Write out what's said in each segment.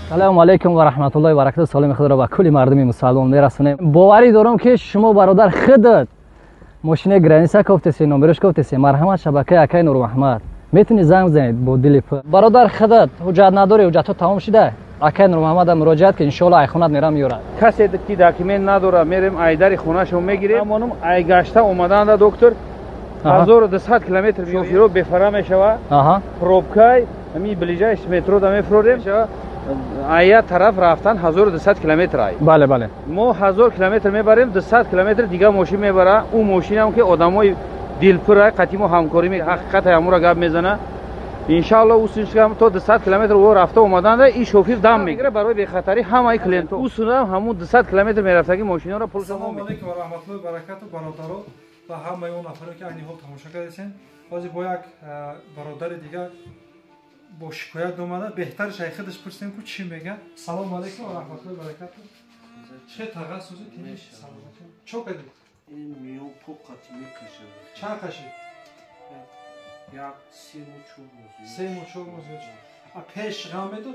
سلام علیکم و رحمت الله و برکاته. سلام خود را به کل مردم مسلمان میرسونم. باوری دارم که شما برادر خودت ماشین گرانیسا گفتسی، نمبرش گفتسی، مرحمت شبکه اکای نور محمد میتونی زنگ بزنید با دل پر. برادر خودت حجت نداری، حجت تمام شده، اکای نور محمد مراجعت که ان شاء الله ای خونت میرم میاره. کسی که داکیومنت نداره میریم ایدر خونه شو میگیریم. همونم ای گشته اومدن دکتر 1200 کیلومتر میافیرو بفرا میشوه. پروبکای می بلیجایش مترو دا میفروریم. آیا طرف رفتن 1200 کیلومتر ای. بله بله. ما 1000 کیلومتر میبریم، 200 کیلومتر دیگه ماشین میبره. اون ماشین هم که آدمای دلپر قطعی ما همکاری می حقیقت امورا گپ میزنه. ان شاء الله اوسش هم تو 200 کیلومتر و رفته اومدن این شوفیر دم میگیره برای بی خطری همه کلینت اوسون همون 200 کیلومتر میرفته که ماشینا را پلیس ما میگیره. سلام علیکم و رحمت الله و برکاته برادران و همه اون افرادی که این حال تماشا کردین. باز با یک برادر دیگه با شکایت اومده، بهتر شیخدش پرسیم که چی میگه. سلام علیکم و رحمت الله و برکاته. چه تخصصی تیمیش؟ سلام علیکم. چو کدی؟ این میو پوکات میکشم. چند کشی؟ یک 3 و 4 روز. پیش غامدو؟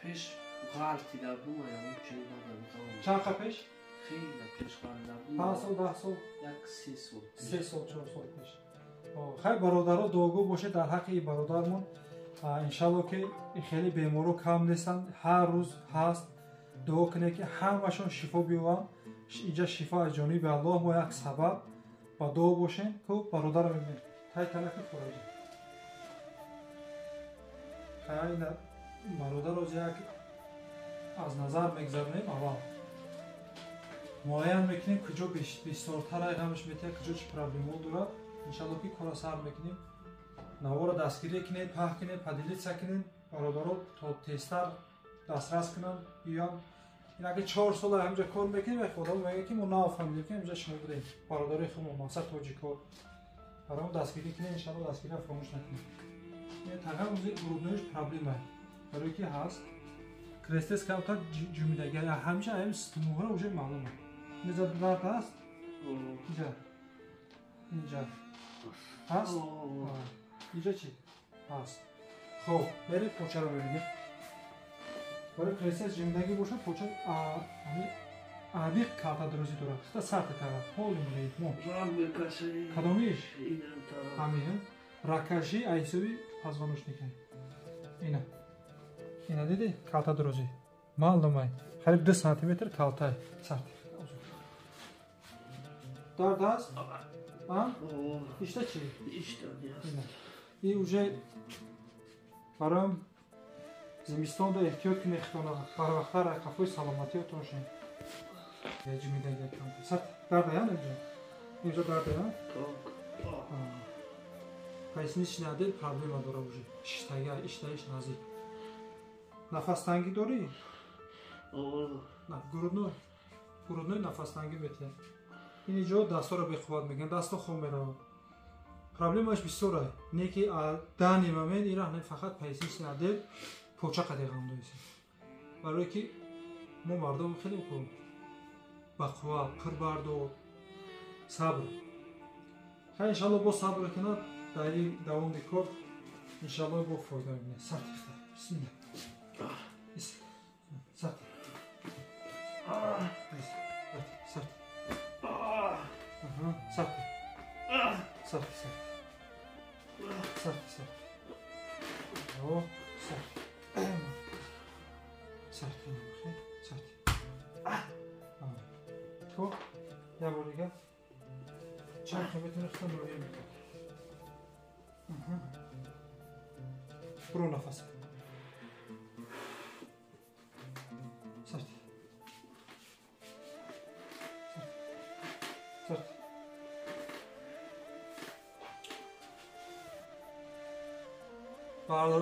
پیش غلطی در بوم اون چی دادم. چند خا پیش؟ خیلی پیش غلط در بوم. 5 سال 10 سال. یک 3 سال 4 سال پیش. خیلی برادرها دوگو باشه در حق این برادرمون. انشالله که خیلی بیمارو کم نیستن، هر روز هست دعا کنه که همشون شفا بیوان. اینجا شفا از جانب الله و یک سبب با دعا باشین که برادر رو ببینید تای تلک خراجی خیلی برادر رو یک از نظر میگذارنیم. اول معاین میکنیم کجا بیشترتر ایغمش میتونه، کجا چه پرابلمو داره. انشالله که کارا سر میکنیم، نوارا دستگیری کنید، پاک کنید، پدیلیت سکنید، برادرها تا تستر دسترس کنن بیان. این اگه 4 سال همجا کار میکنیم خدا میگه که ما نافهمیدیم که همجا شما بودیم برادرای خودمون مقصد تاجیکا برام دستگیری کنید. انشالله دستگیری فراموش نکنید. این تقریبا موزیک گروهش پرابلم برای کی هست کرستس کاوتا جومیدگی همیشه این ستموها رو معلومه. اینجا درد هست، اینجا هست، اینجا چی هست. خب برید پوچه رو ببینید. برای کرستس جومیدگی باشه پوچه عبیق کارتا دروزی داره. خدا سرت کرد حالی میگید مو کدامیش همین راکشی ایسوی پازوانوش نکنی. اینا دیدی کارتا دروزی معلومه قریب 2 سانتیمتر کارتا سرت درد هست. İşte çi? İşte این اوجه برام زمستان دا احتیاط کنی اختیانا بر وقتا را کفای سلامتی رو تاشین یه جمیده یک کم سرد درده هم اینجا درده هم پیسنیش نده پرابلم داره اوجه اشتایش نزید نفس تنگی داری؟ نه گرودنوی نفس تنگی بیته اینجا دستا رو بخواد میگن دستا خون میره. پرابلمش بسیاره نه که دانی ممن ایران فقط پیسیش نده پوچه قدیغم دویسی برای که ما مردم خیلی بکنم بقوه پر بردو صبر خیلی انشالله با صبر کنه دایلی دوام بکر انشالله با فایده میبینه. سرد اختر بسم الله سرد سرد سرد سرد سرد سرد او سرد سرد سرد تو یا بولیگه چند کمیتون اختن روی میکن برو نفس سرد سرد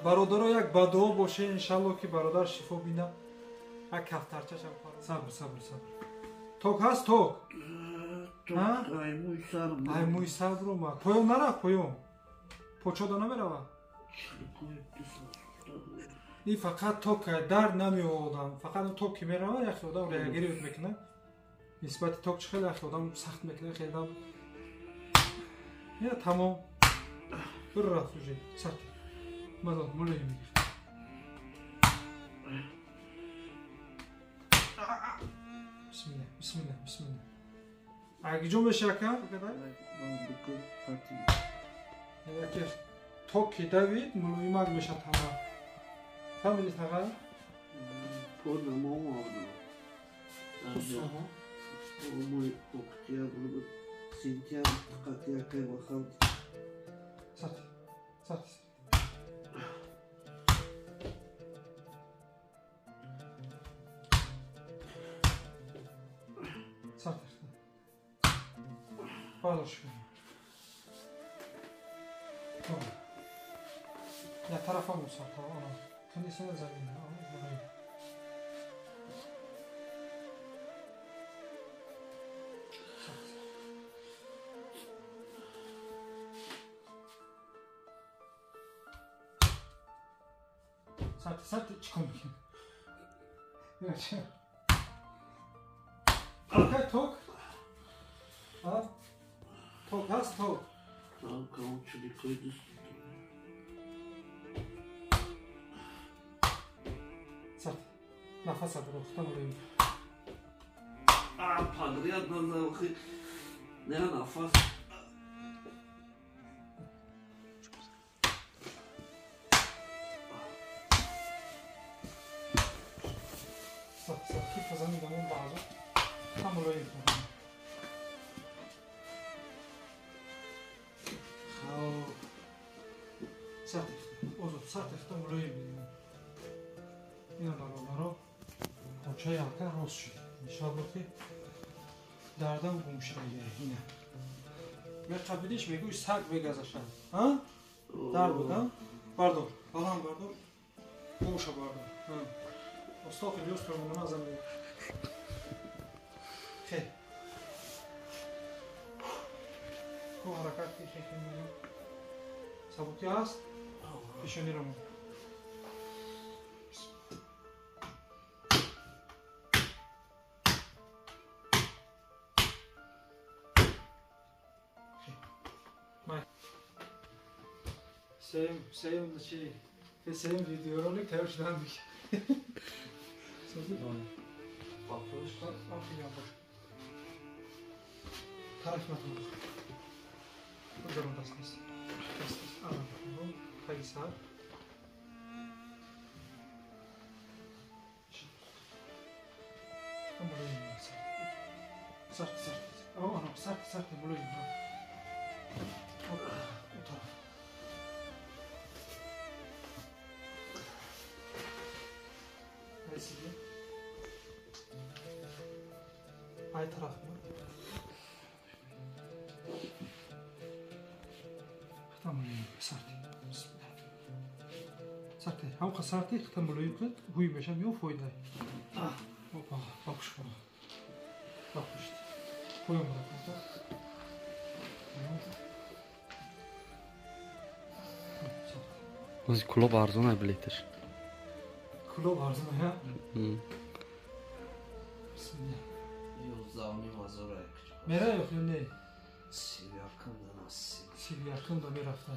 برادر یک بدو باشه انشالله که برادر شفا بینه. یک کفترچه شم صبر توک هست توک ای موی صبر رو ما پایون نرفت پایون پوچه دا نمی روه این فقط توک درد نمی آدم فقط توک که می روه یک آدم ریاگیری میکنه نسبت توک چه خیلی یک آدم سخت میکنه خیلی آدم یا تمام برو رفت روژه سرد مداد مولایی میگیر Bismillah, bismillah. Agıcı mı şaka? Bu kadar. بکن پتی Eğer Tokyo David muluymag meşat hama. Family taga. پر نمام آمدن Soha. اومای کوکتیا بود سینتیا قطعا که بخواد Sat. Sat. Sat. Bağlaş. Tamam. Ya tarafa mı sat? Tamam. Kendisine zamin. Sat çıkın. Evet. Arkaya tok. Ha? Tok has tok. Tamam tamam çocuk koydu Sat. Nefes al. Ruhtan orayı. پادریات نزد آخه نه نفس Sat. Kif kazanı damın bazı. Tam orayı. Sat. Ozo. Sat. Tam orayı. اینا برو کوچه یاکه روز شد انشالله که دردم گم شده اینه به قبلیش بگوی سگ بگذشن ها؟ در بود ها؟ بردار بالام بردار گوشه بردار استاق لیوز پرمونه ازم بگو خیلی کو حرکت که خیلی میگم سبوکی هست؟ پیشونی رو مون Sevim şey ve sevim videolarını tercihlendik. Sözü bakıyoruz da afiyet olsun. Tarif yapıyoruz. Bu zorundasınız. Anladım. Haydi sağ. Tam buraya sert. Oh, no, sert buraya. O taraf. Neresi? Ay taraf mı? Tamam, sert. Bismillah. Sert. Havka sert. Tam böyle yıkıt. Huy beşem yok foyda. Hoppa, bak şu bana. Bak işte. Koyun bırak orada. از کلوب ارزونه بلیتش Kulağı var mı ya? Bismillah. یوزدانی مزاره Mera yok ne? سیریاکم دناسی Siv yakın da bir hafta.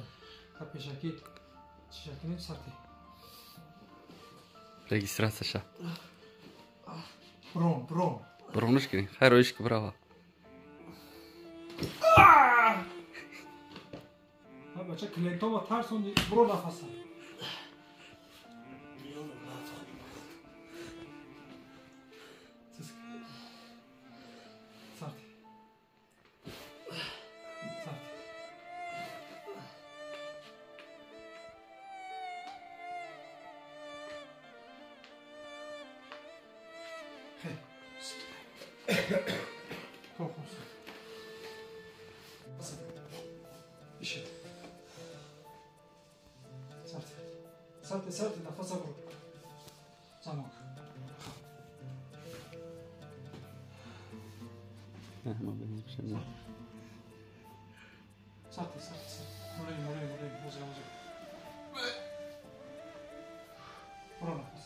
Kapışaki çiçekinin sartı. رجیستراتش Brom. برونش کنی خیر رویش که برا Ha bacak klentoma terson bro nafasa. Sartı. Korkunç. İşte. Sert, nefes al. Tamam. Sert. Burayı. Uzak. Bura nefes.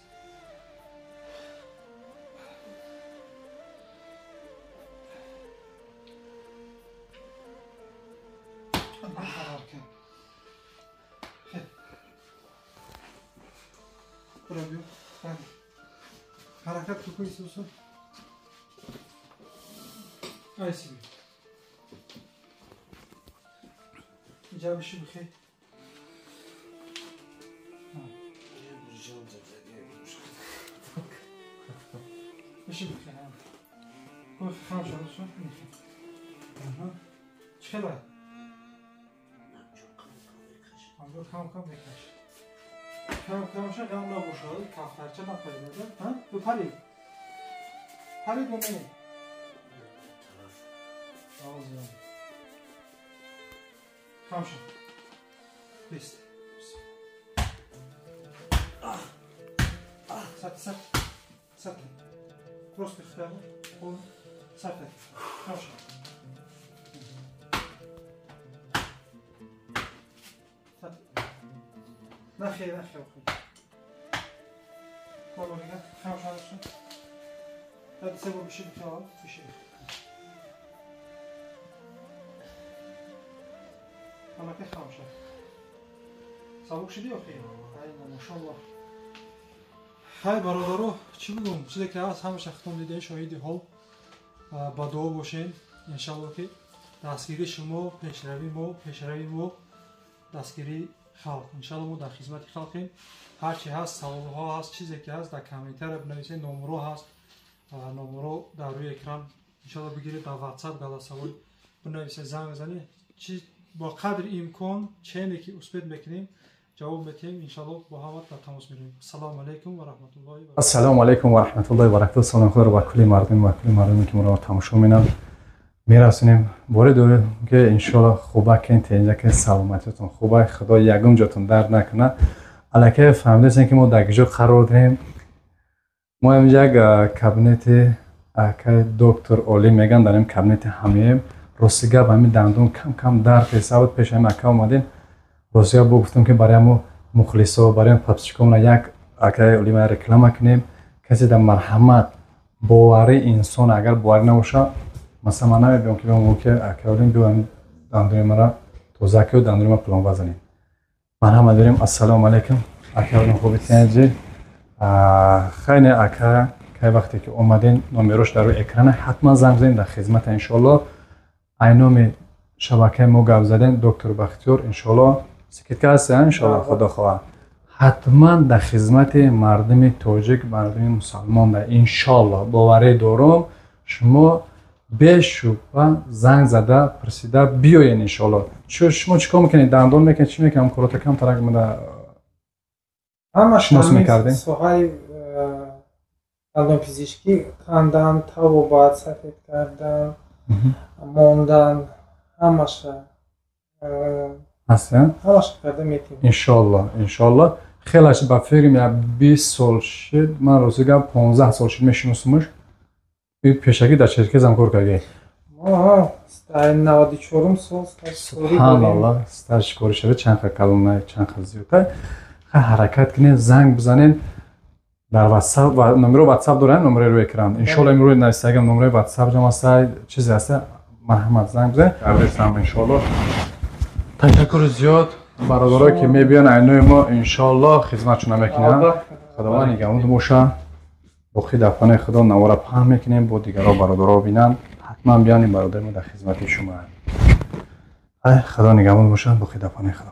Harika. Bırakıyor. Ben hareket tutuyorsun. айси اینجا بشی بخیر بشی بخیر گفت خام شد شد چخلا آنجا کم بکش کم شد غم نباشد کفترچه نپریده ها بپرید پرید و نه کم شد بیست سطح درست بخیرم خون سطح کم شد نخیر کارو میگه کم شد بعد سه بار بشید بخواه بشید حالا که خام شد سبک شدی یا خیلی؟ این ماشاءالله خیلی برادرو چی بگم چیزی که هست همه شخصتون دیده شاهدی حال با دعا باشین انشالله که دستگیری شما پیشروی ما دستگیری خلق انشالله ما در خدمت خلقیم هرچی هست سوال ها هست چیزی که هست در کامنتر بنویسید نمره هست نمره در روی اکران انشالله بگیرید در واتساپ گلا سوال بنویسید زنگ بزنید چی با قدر امکان چینی که اثبات میکنیم جواب میدیم انشالله با همه در تماس میریم السلام علیکم و رحمت الله و برکاته السلام علیکم و رحمت الله و برکاته سلام خدا رو با کلی مردمی که ما رو تماشا میکنن میرسونیم باره دوره که انشالله خوبه که اینجا که سلامتیتون خوبه خدا یگم جاتون درد نکنه الکه فهمیدین که ما در کجا قرار داریم ما اینجا کابینت که دکتر اولی میگن داریم کابینت همیم روسیگا با همین دندون کم درد حسابت پیش هم اکا اومدین روسیگا گفتم که برای ما مخلصا برای پادشکمون یک اکا اولی ما رکلام کنیم کسی در مرحمت باوری انسان اگر باوری نباشه مثلا من نمی‌بینم که بگم که اکاولین بیان دندون مرا توزه که دندون ما پلان بزنیم من هم داریم السلام علیکم اکاولین خوبی تنجی خیلی اکا که وقتی که اومدین نمرش در روی اکران حتما زنگ بزنید در خدمت انشالله اینوم شبکه ما گپ زدن دکتر بختیار انشالله سکت که هست انشالله خدا خواه حتما در خدمت مردم تاجیک مردم مسلمان در انشالله باوری دارم شما بشوبه زنگ زده پرسیده بیاین انشالله شما چیکار میکنید دندون میکنید چی میکنم کارات کم ترک مده همش میکردین سوهای دندون پزشکی کندن تابو باید سفید کردن موندن همش هستن همش کرده میتیم انشالله خیلیش با فکرم یا 20 سال شد من روزیگه 15 سال شد میشناسمش پیشکی در شرکت هم کار کردی در 94 سال سبحان الله استاج کاری شده چند خیلی کلمه چند خیلی زیاده حرکت کنید زنگ بزنین در واتساپ و نمره واتساپ دارن نمره روی اکران انشالله امروز نوشتگم نمره واتساپ جمع است چیزی هست محمد زنگ بزن دردستم انشالله تشکر زیاد برادرها که میبینن اینو ما انشالله خدمتشون میکنن خداوند نگهدار باشه با خدمت خدا نوار پهم میکنیم با دیگرها برادرها ببینن حتما بیان برادر ما در خدمت شما خدا نگهدار باشه با خدمت خدا